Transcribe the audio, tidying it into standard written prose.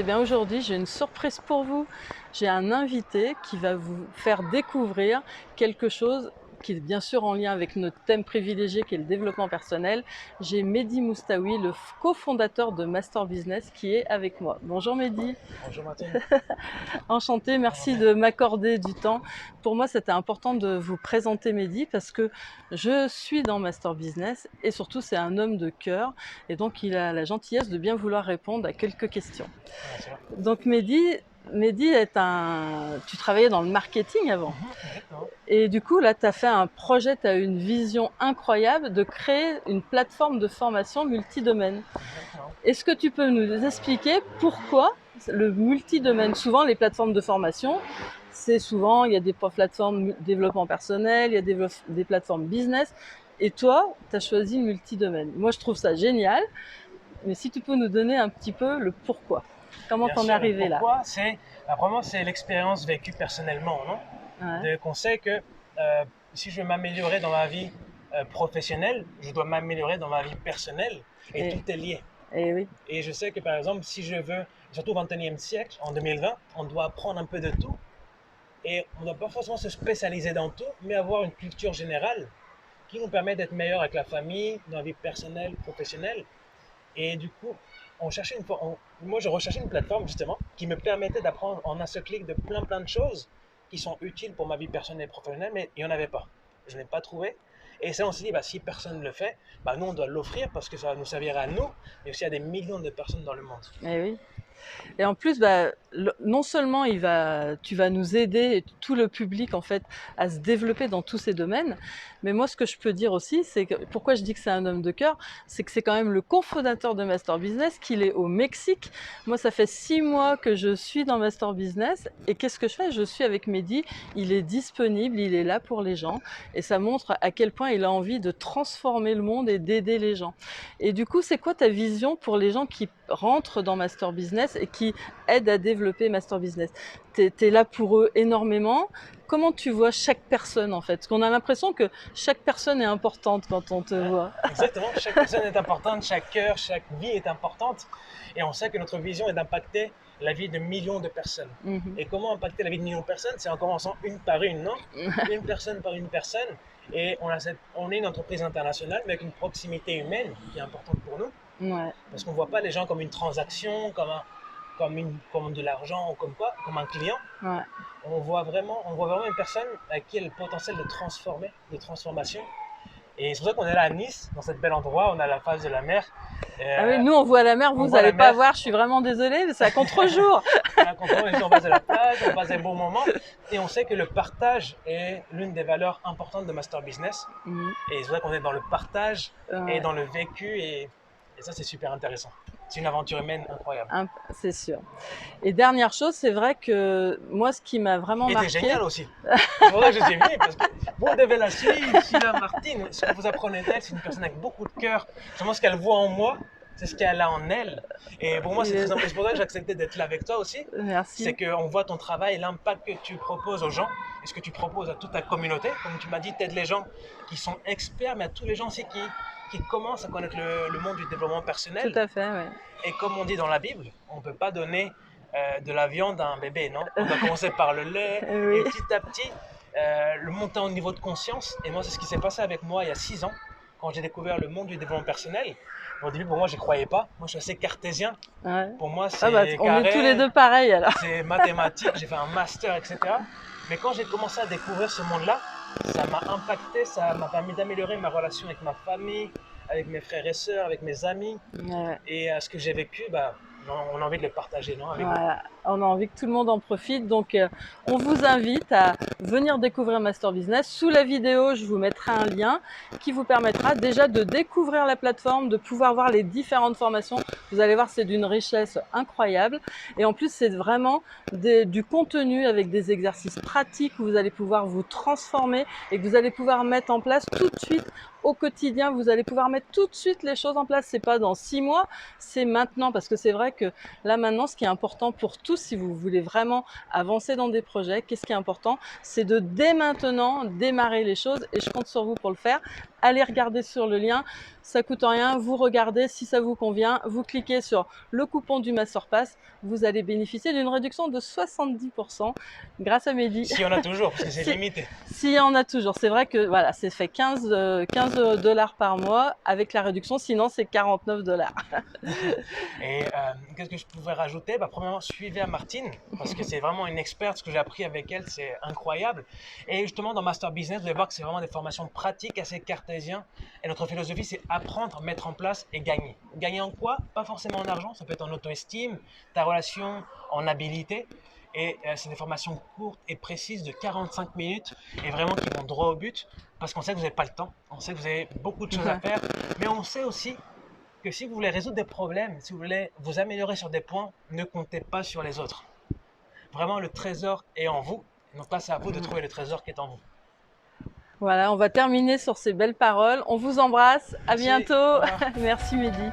Eh bien aujourd'hui, j'ai une surprise pour vous. J'ai un invité qui va vous faire découvrir quelque chose qui est bien sûr en lien avec notre thème privilégié qui est le développement personnel. J'ai Mehdi Moustaoui, le cofondateur de Master Business, qui est avec moi. Bonjour Mehdi. Bonjour Martine. Enchanté, merci de m'accorder du temps. Pour moi, c'était important de vous présenter Mehdi parce que je suis dans Master Business et surtout, c'est un homme de cœur et donc il a la gentillesse de bien vouloir répondre à quelques questions. Bien sûr. Donc Mehdi est un... Tu travaillais dans le marketing avant Exactement. et du coup, là, tu as fait un projet, tu as une vision incroyable de créer une plateforme de formation multidomaine. Exactement. Est-ce que tu peux nous expliquer pourquoi le multidomaine? Souvent, les plateformes de formation, c'est souvent, il y a des plateformes développement personnel, il y a des plateformes business. Et toi, tu as choisi le multidomaine. Moi, je trouve ça génial. Mais si tu peux nous donner un petit peu le pourquoi. Comment Bien t'en es sûr. Le arrivé là? pourquoi, vraiment c'est l'expérience vécue personnellement, non? Ouais. Qu'on sait que si je veux m'améliorer dans ma vie professionnelle, je dois m'améliorer dans ma vie personnelle et Et, tout est lié. et oui. Et je sais que par exemple, si je veux, surtout au 21e siècle, en 2020, on doit apprendre un peu de tout et on ne doit pas forcément se spécialiser dans tout, mais avoir une culture générale qui nous permet d'être meilleur avec la famille, dans la vie personnelle, professionnelle. Et du coup, moi, je recherchais une plateforme justement qui me permettait d'apprendre en un seul clic de plein de choses qui sont utiles pour ma vie personnelle et professionnelle, mais il n'y en avait pas. Je n'ai pas trouvé. Et ça, on s'est dit, bah, si personne ne le fait, bah, nous, on doit l'offrir parce que ça va nous servir à nous, mais aussi à des millions de personnes dans le monde. Et oui. Et en plus, bah, non seulement tu vas nous aider, et tout le public en fait, à se développer dans tous ces domaines, mais moi ce que je peux dire aussi, c'est que pourquoi je dis que c'est un homme de cœur, c'est que c'est quand même le cofondateur de Master Business, qu'il est au Mexique. Moi, ça fait 6 mois que je suis dans Master Business, et qu'est-ce que je fais? Je suis avec Mehdi, il est disponible, il est là pour les gens, et ça montre à quel point il a envie de transformer le monde et d'aider les gens. Et du coup, c'est quoi ta vision pour les gens qui rentrent dans Master Business et qui aident à développer Master Business? Tu es là pour eux énormément. Comment tu vois chaque personne en fait? Parce qu'on a l'impression que chaque personne est importante quand on te Ouais, voit. exactement, chaque personne est importante, chaque cœur, chaque vie est importante. Et on sait que notre vision est d'impacter la vie de millions de personnes. Mhm. Et comment impacter la vie de millions de personnes? C'est en commençant une par une, non? Une personne par une personne. Et on est une entreprise internationale, mais avec une proximité humaine qui est importante pour nous. Ouais, Parce qu'on ne voit pas les gens comme une transaction, comme de l'argent ou comme quoi, comme un client. ouais. On voit vraiment une personne à qui a le potentiel de transformer, de transformation. Et c'est pour ça qu'on est là à Nice, dans cet bel endroit, on a la face de la mer. Ah oui, Euh, nous on voit la mer, on vous voit n'allez la pas mer, voir, je suis vraiment désolée, mais c'est à contre-jour. on a contrôle, on passe de la plage, on passe des bons moments. Et on sait que le partage est l'une des valeurs importantes de Master Business. Mhm. Et c'est vrai qu'on est dans le partage et Ouais. dans le vécu. Et ça, c'est super intéressant. C'est une aventure humaine incroyable. C'est sûr. Et dernière chose, c'est vrai que moi, ce qui m'a vraiment Et t'es marqué, génial aussi. C'est pour ça que je t'ai mis, parce que vous devez la suivre. Sheila Martine, ce que vous apprenez d'elle, c'est une personne avec beaucoup de cœur. Seulement ce qu'elle voit en moi, c'est ce qu'elle a en elle. Et pour moi, il c'est très est... important. C'est pour ça que j'ai accepté d'être là avec toi aussi. C'est Merci. qu'on voit ton travail, l'impact que tu proposes aux gens et ce que tu proposes à toute ta communauté. Comme tu m'as dit, tu aides les gens qui sont experts, mais à tous les gens aussi qui commencent à connaître le monde du développement Tout personnel. à fait, ouais. Et comme on dit dans la Bible, on ne peut pas donner de la viande à un bébé, non? On doit commencer par le lait et Oui. petit à petit le monter au niveau de conscience. Et moi, c'est ce qui s'est passé avec moi il y a 6 ans, quand j'ai découvert le monde du développement personnel. Au début, pour moi, je ne croyais pas. Moi, je suis assez cartésien. Ouais. Pour moi, Ah bah, c'est on est tous les carré, deux pareils alors. c'est mathématique, j'ai fait un master, etc. Mais quand j'ai commencé à découvrir ce monde-là, ça m'a impacté, ça m'a permis d'améliorer ma relation avec ma famille, avec mes frères et sœurs, avec mes amis. Ouais. Et ce que j'ai vécu, bah, on a envie de le partager, non, avec vous. Voilà. On a envie que tout le monde en profite. Donc, on vous invite à venir découvrir Master Business. Sous la vidéo, je vous mettrai un lien qui vous permettra déjà de découvrir la plateforme, de pouvoir voir les différentes formations. Vous allez voir, c'est d'une richesse incroyable. Et en plus, c'est vraiment du contenu avec des exercices pratiques où vous allez pouvoir vous transformer et que vous allez pouvoir mettre en place tout de suite au quotidien. Vous allez pouvoir mettre tout de suite les choses en place. C'est pas dans 6 mois, c'est maintenant. Parce que c'est vrai que là, maintenant, ce qui est important pour tous, si vous voulez vraiment avancer dans des projets, qu'est-ce qui est important? C'est de dès maintenant démarrer les choses et je compte sur vous pour le faire. Allez regarder sur le lien, ça coûte rien, vous regardez, si ça vous convient, vous cliquez sur le coupon du Masterpass, vous allez bénéficier d'une réduction de 70% grâce à Mehdi. Si on a toujours, parce que c'est Si- limité. S'il y en a toujours, c'est vrai que voilà, c'est fait 15 dollars par mois avec la réduction, sinon c'est 49 dollars. Et qu'est-ce que je pouvais rajouter? Premièrement, suivez Martine, parce que c'est vraiment une experte. Ce que j'ai appris avec elle, c'est incroyable. Et justement, dans Master Business, vous allez voir que c'est vraiment des formations pratiques assez cartésiennes. Et notre philosophie, c'est apprendre, mettre en place et gagner. Gagner en quoi? Pas forcément en argent, ça peut être en auto-estime, ta relation, en habileté. Et c'est des formations courtes et précises de 45 minutes et vraiment qui vont droit au but parce qu'on sait que vous n'avez pas le temps, on sait que vous avez beaucoup de choses à faire, mais on sait aussi que si vous voulez résoudre des problèmes, si vous voulez vous améliorer sur des points, ne comptez pas sur les autres. Vraiment, le trésor est en vous. Donc là, c'est à vous de trouver le trésor qui est en vous. Voilà, on va terminer sur ces belles paroles. On vous embrasse, à Merci. bientôt. Au revoir. Merci Mehdi.